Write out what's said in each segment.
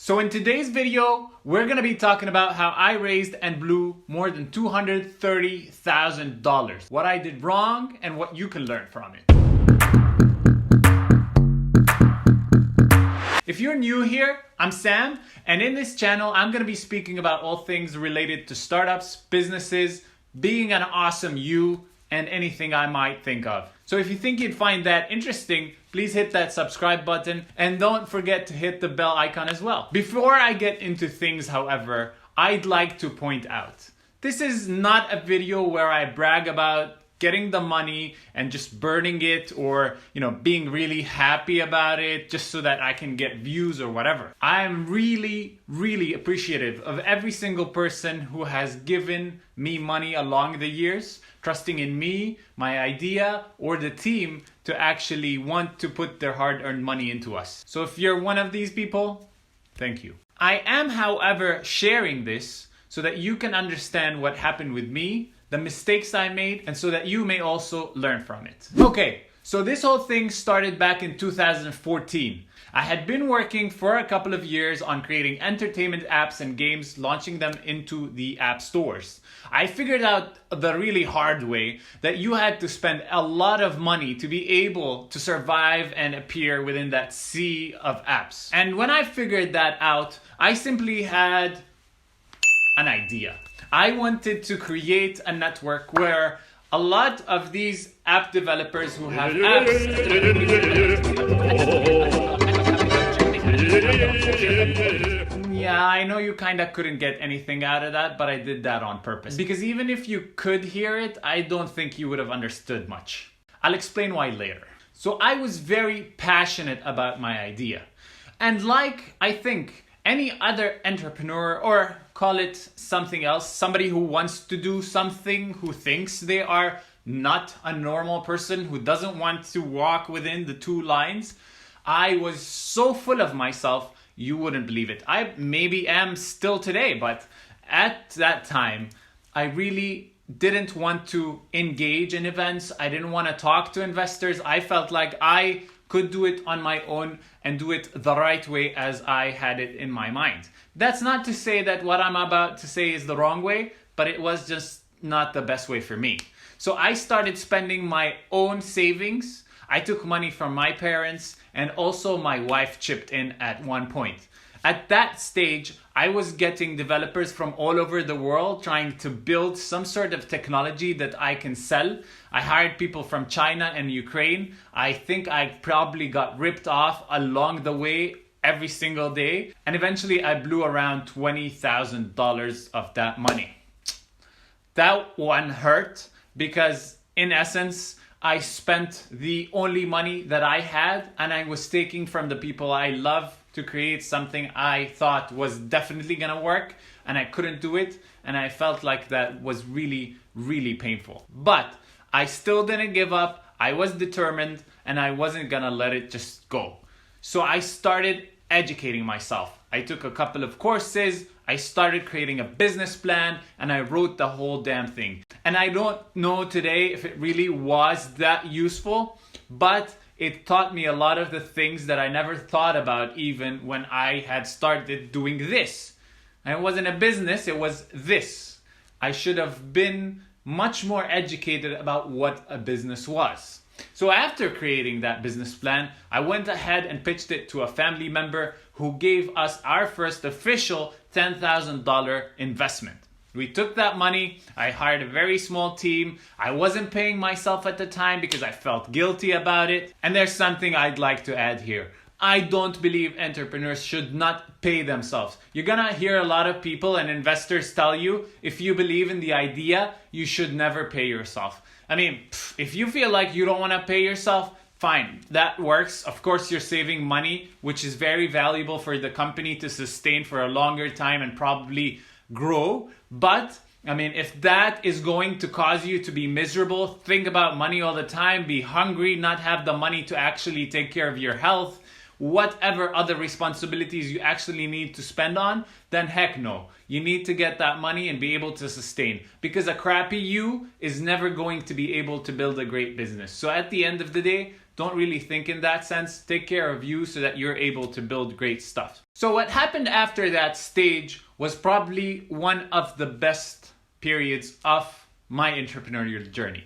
So in today's video, we're gonna be talking about how I raised and blew more than $230,000. What I did wrong and what you can learn from it. If you're new here, I'm Sam, and in this channel, I'm gonna be speaking about all things related to startups, businesses, being an awesome you, and anything I might think of. So if you think you'd find that interesting, please hit that subscribe button and don't forget to hit the bell icon as well. Before I get into things, however, I'd like to point out, this is not a video where I brag about getting the money and just burning it or, being really happy about it just so that I can get views or whatever. I'm really, really appreciative of every single person who has given me money along the years, trusting in me, my idea, or the team to actually want to put their hard-earned money into us. So if you're one of these people, thank you. I am, however, sharing this so that you can understand what happened with me, the mistakes I made, and so that you may also learn from it. Okay, so this whole thing started back in 2014. I had been working for a couple of years on creating entertainment apps and games, launching them into the app stores. I figured out the really hard way that you had to spend a lot of money to be able to survive and appear within that sea of apps. And when I figured that out, I simply had an idea. I wanted to create a network where a lot of these app developers who have apps. Yeah, I know you kinda couldn't get anything out of that, but I did that on purpose. Because even if you could hear it, I don't think you would have understood much. I'll explain why later. So I was very passionate about my idea. And like, I think, any other entrepreneur, or call it something else, somebody who wants to do something, who thinks they are not a normal person, who doesn't want to walk within the two lines, I was so full of myself, you wouldn't believe it. I maybe am still today, but at that time, I really didn't want to engage in events. I didn't want to talk to investors. I felt like I could do it on my own and do it the right way as I had it in my mind. That's not to say that what I'm about to say is the wrong way, but it was just not the best way for me. So I started spending my own savings. I took money from my parents, and also my wife chipped in at one point. At that stage, I was getting developers from all over the world trying to build some sort of technology that I can sell. I hired people from China and Ukraine. I think I probably got ripped off along the way every single day. And eventually I blew around $20,000 of that money. That one hurt because in essence, I spent the only money that I had and I was taking from the people I love to create something I thought was definitely gonna work, and I couldn't do it, and I felt like that was really, really painful. But I still didn't give up. I was determined, and I wasn't gonna let it just go. So I started educating myself. I took a couple of courses, I started creating a business plan, and I wrote the whole damn thing. And I don't know today if it really was that useful, but it taught me a lot of the things that I never thought about even when I had started doing this. And it wasn't a business, it was this. I should have been much more educated about what a business was. So after creating that business plan, I went ahead and pitched it to a family member who gave us our first official $10,000 investment. We took that money, I hired a very small team, I wasn't paying myself at the time because I felt guilty about it. And there's something I'd like to add here. I don't believe entrepreneurs should not pay themselves. You're gonna hear a lot of people and investors tell you, if you believe in the idea, you should never pay yourself. I mean, if you feel like you don't wanna pay yourself, fine, that works. Of course, you're saving money, which is very valuable for the company to sustain for a longer time and probably grow. But if that is going to cause you to be miserable, think about money all the time, be hungry, not have the money to actually take care of your health, whatever other responsibilities you actually need to spend on, then heck no. You need to get that money and be able to sustain, because a crappy you is never going to be able to build a great business. So at the end of the day, don't really think in that sense. Take care of you so that you're able to build great stuff. So what happened after that stage was probably one of the best periods of my entrepreneurial journey.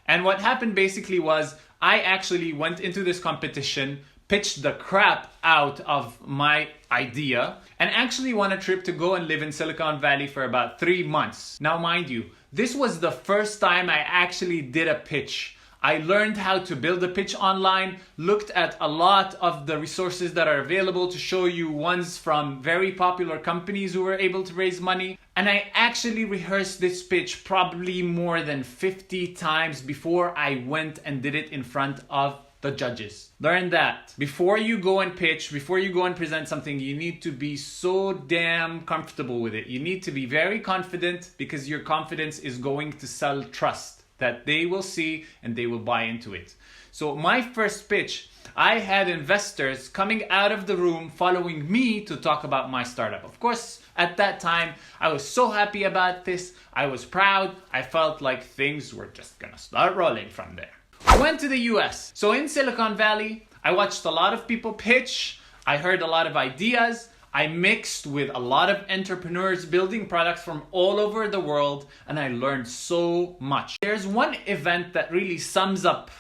And what happened basically was I actually went into this competition, pitched the crap out of my idea, and actually won a trip to go and live in Silicon Valley for about 3 months. Now, mind you, this was the first time I actually did a pitch. I learned how to build a pitch online, looked at a lot of the resources that are available to show you ones from very popular companies who were able to raise money. And I actually rehearsed this pitch probably more than 50 times before I went and did it in front of the judges. Learn that. Before you go and pitch, before you go and present something, you need to be so damn comfortable with it. You need to be very confident because your confidence is going to sell trust that they will see and they will buy into it. So my first pitch, I had investors coming out of the room following me to talk about my startup. Of course, at that time, I was so happy about this. I was proud. I felt like things were just gonna start rolling from there. I went to the US. So in Silicon Valley, I watched a lot of people pitch. I heard a lot of ideas. I mixed with a lot of entrepreneurs building products from all over the world, and I learned so much. There's one event that really sums up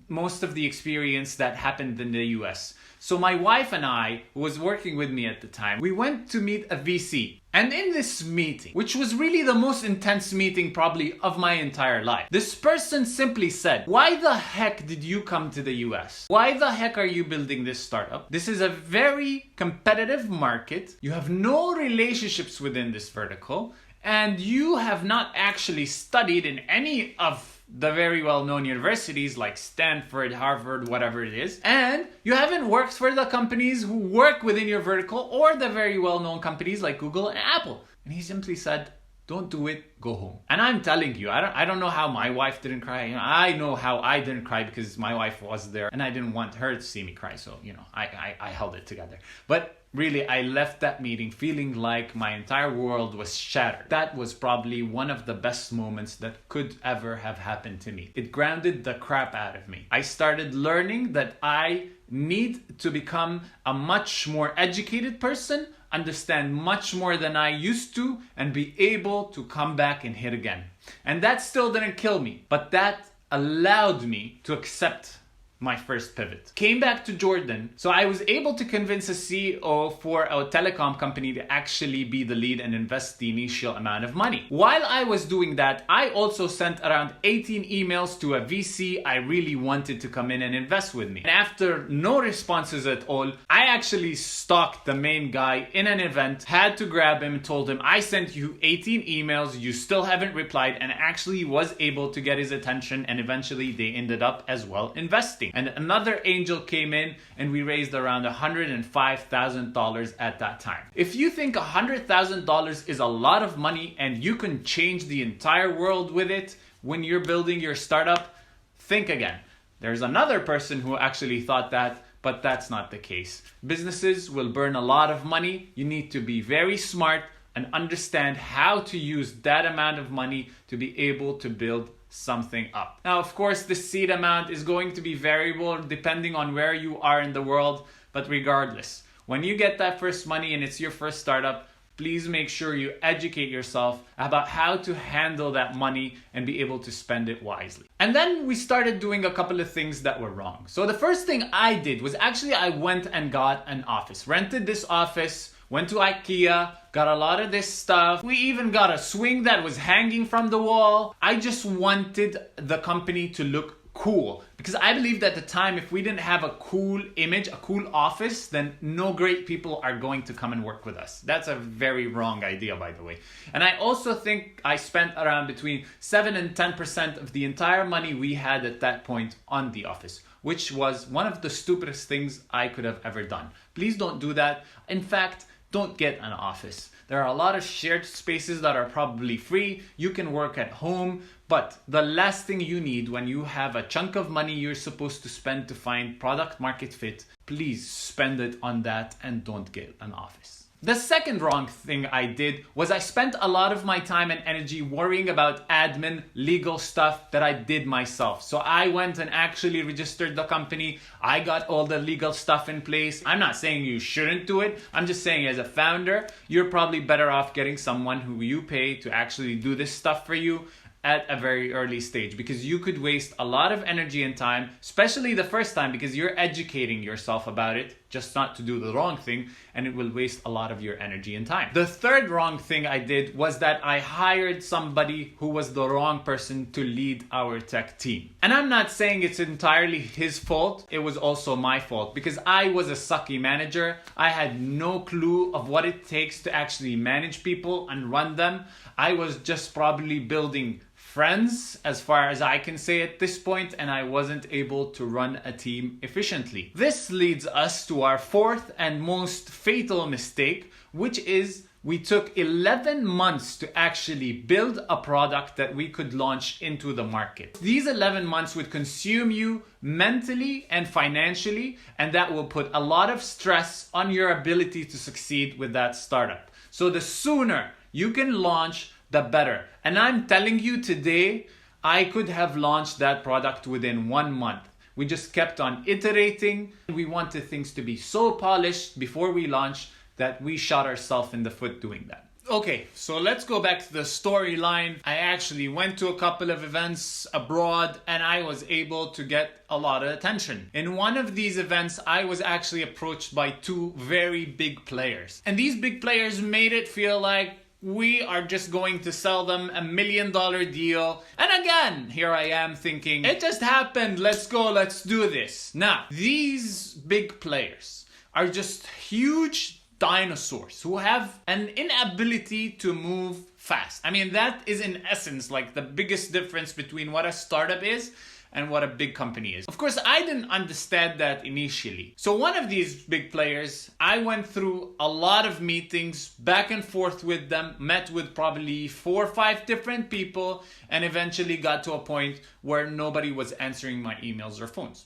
most of the experience that happened in the US. So my wife and I, who was working with me at the time, we went to meet a VC. And in this meeting, which was really the most intense meeting probably of my entire life, this person simply said, "Why the heck did you come to the US? Why the heck are you building this startup? This is a very competitive market. You have no relationships within this vertical, and you have not actually studied in any of the very well-known universities like Stanford, Harvard, whatever it is. And you haven't worked for the companies who work within your vertical or the very well-known companies like Google and Apple." And he simply said, "Don't do it, go home." And I'm telling you, I don't know how my wife didn't cry. I know how I didn't cry because my wife was there and I didn't want her to see me cry. So, I held it together. But really, I left that meeting feeling like my entire world was shattered. That was probably one of the best moments that could ever have happened to me. It grounded the crap out of me. I started learning that I need to become a much more educated person, understand much more than I used to, and be able to come back and hit again. And that still didn't kill me, but that allowed me to accept my first pivot. Came back to Jordan, so I was able to convince a CEO for a telecom company to actually be the lead and invest the initial amount of money. While I was doing that, I also sent around 18 emails to a VC I really wanted to come in and invest with me. And after no responses at all, I actually stalked the main guy in an event, had to grab him, told him, "I sent you 18 emails, you still haven't replied," and actually was able to get his attention, and eventually they ended up as well investing. And another angel came in and we raised around $105,000 at that time. If you think $100,000 is a lot of money and you can change the entire world with it when you're building your startup, think again. There's another person who actually thought that, but that's not the case. Businesses will burn a lot of money. You need to be very smart and understand how to use that amount of money to be able to build something up. Now, of course, the seed amount is going to be variable depending on where you are in the world, but regardless, when you get that first money and it's your first startup, please make sure you educate yourself about how to handle that money and be able to spend it wisely. And then we started doing a couple of things that were wrong. So the first thing I did was actually I went and got an office, rented this office, went to IKEA, got a lot of this stuff. We even got a swing that was hanging from the wall. I just wanted the company to look cool because I believed at the time if we didn't have a cool image, a cool office, then no great people are going to come and work with us. That's a very wrong idea, by the way. And I also think I spent around between 7 and 10% of the entire money we had at that point on the office, which was one of the stupidest things I could have ever done. Please don't do that. In fact, don't get an office. There are a lot of shared spaces that are probably free. You can work at home, but the last thing you need when you have a chunk of money you're supposed to spend to find product market fit, please spend it on that and don't get an office. The second wrong thing I did was I spent a lot of my time and energy worrying about admin, legal stuff that I did myself. So I went and actually registered the company. I got all the legal stuff in place. I'm not saying you shouldn't do it. I'm just saying as a founder, you're probably better off getting someone who you pay to actually do this stuff for you at a very early stage, because you could waste a lot of energy and time, especially the first time, because you're educating yourself about it, just not to do the wrong thing, and it will waste a lot of your energy and time. The third wrong thing I did was that I hired somebody who was the wrong person to lead our tech team. And I'm not saying it's entirely his fault, it was also my fault, because I was a sucky manager. I had no clue of what it takes to actually manage people and run them. I was just probably building friends, as far as I can say at this point, and I wasn't able to run a team efficiently. This leads us to our fourth and most fatal mistake, which is we took 11 months to actually build a product that we could launch into the market. These 11 months would consume you mentally and financially, and that will put a lot of stress on your ability to succeed with that startup. So the sooner you can launch, the better. And I'm telling you today, I could have launched that product within 1 month. We just kept on iterating. We wanted things to be so polished before we launched that we shot ourselves in the foot doing that. Okay, so let's go back to the storyline. I actually went to a couple of events abroad and I was able to get a lot of attention. In one of these events, I was actually approached by two very big players. And these big players made it feel like we are just going to sell them $1 million deal. And again, here I am thinking, it just happened, let's go, let's do this. Now, these big players are just huge dinosaurs who have an inability to move fast. I mean, that is in essence like the biggest difference between what a startup is and what a big company is. Of course, I didn't understand that initially. So one of these big players, I went through a lot of meetings, back and forth with them, met with probably 4 or 5 different people, and eventually got to a point where nobody was answering my emails or phones.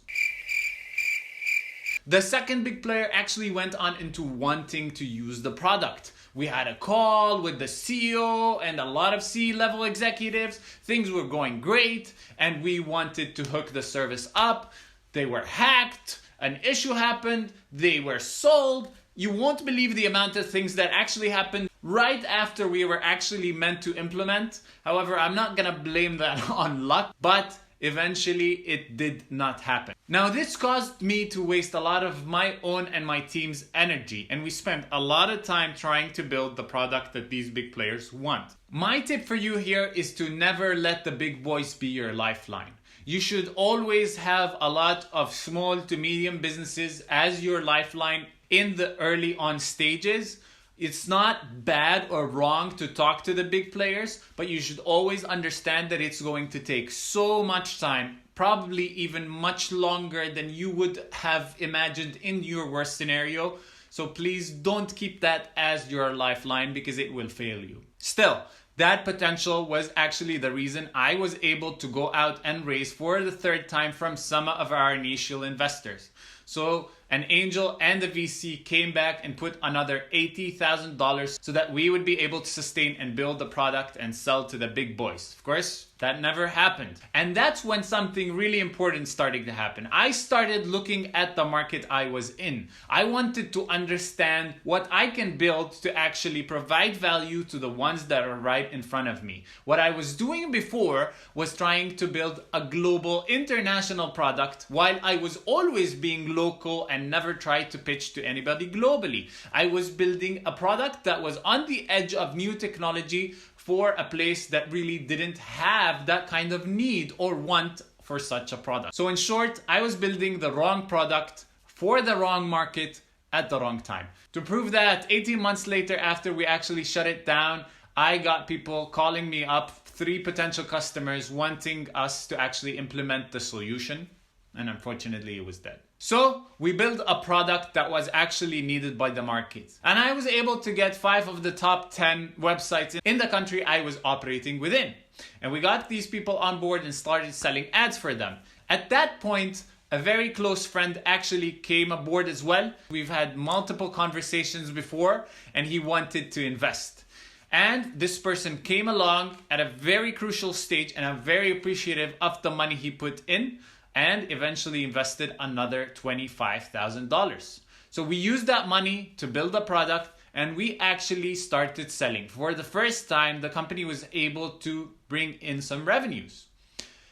The second big player actually went on into wanting to use the product. We had a call with the CEO and a lot of C-level executives. Things were going great and we wanted to hook the service up. They were hacked, an issue happened, they were sold. You won't believe the amount of things that actually happened right after we were actually meant to implement. However, I'm not gonna blame that on luck, but eventually it did not happen. Now this caused me to waste a lot of my own and my team's energy, and we spent a lot of time trying to build the product that these big players want. My tip for you here is to never let the big boys be your lifeline. You should always have a lot of small to medium businesses as your lifeline in the early on stages. It's not bad or wrong to talk to the big players, but you should always understand that it's going to take so much time, probably even much longer than you would have imagined in your worst scenario. So please don't keep that as your lifeline because it will fail you. Still, that potential was actually the reason I was able to go out and raise for the third time from some of our initial investors. So an angel and the VC came back and put another $80,000 so that we would be able to sustain and build the product and sell to the big boys. Of course, that never happened. And that's when something really important started to happen. I started looking at the market I was in. I wanted to understand what I can build to actually provide value to the ones that are right in front of me. What I was doing before was trying to build a global, international product while I was always being local and never tried to pitch to anybody globally. I was building a product that was on the edge of new technology for a place that really didn't have that kind of need or want for such a product. So in short, I was building the wrong product for the wrong market at the wrong time. To prove that, 18 months later after we actually shut it down, I got people calling me up, 3 potential customers wanting us to actually implement the solution. And unfortunately, it was dead. So we built a product that was actually needed by the market. And I was able to get 5 of the top 10 websites in the country I was operating within. And we got these people on board and started selling ads for them. At that point, A very close friend actually came aboard as well. We've had multiple conversations before, and he wanted to invest. And this person came along at a very crucial stage, and I'm very appreciative of the money he put in, and eventually invested another $25,000. So we used that money to build a product, and we actually started selling. For the first time, the company was able to bring in some revenues.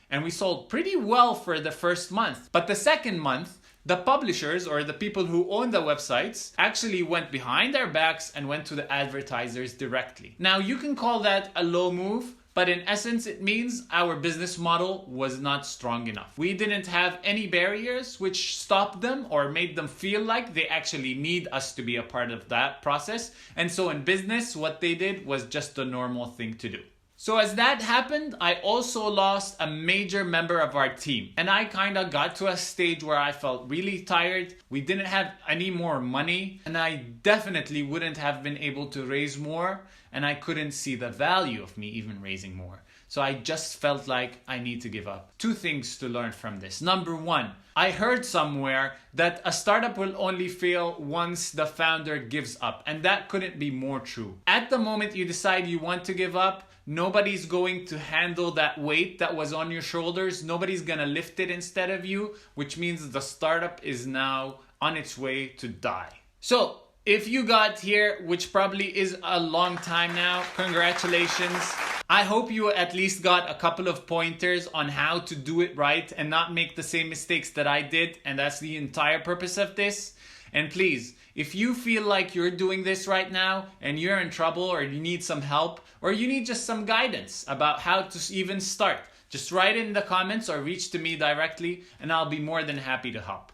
And we sold pretty well for the first month. But the second month, the publishers or the people who own the websites actually went behind our backs and went to the advertisers directly. Now, you can call that a low move, but in essence, it means our business model was not strong enough. We didn't have any barriers which stopped them or made them feel like they actually need us to be a part of that process. And so in business, what they did was just the normal thing to do. So as that happened, I also lost a major member of our team. And I kind of got to a stage where I felt really tired. We didn't have any more money, and I definitely wouldn't have been able to raise more, and I couldn't see the value of me even raising more. So I just felt like I need to give up. 2 things to learn from this. Number 1, I heard somewhere that a startup will only fail once the founder gives up, and that couldn't be more true. At the moment you decide you want to give up, nobody's going to handle that weight that was on your shoulders. Nobody's gonna lift it instead of you, which means the startup is now on its way to die. So if you got here, which probably is a long time now, congratulations. I hope you at least got a couple of pointers on how to do it right and not make the same mistakes that I did. And that's the entire purpose of this. And please, if you feel like you're doing this right now and you're in trouble, or you need some help, or you need just some guidance about how to even start, just write it in the comments or reach to me directly, and I'll be more than happy to help.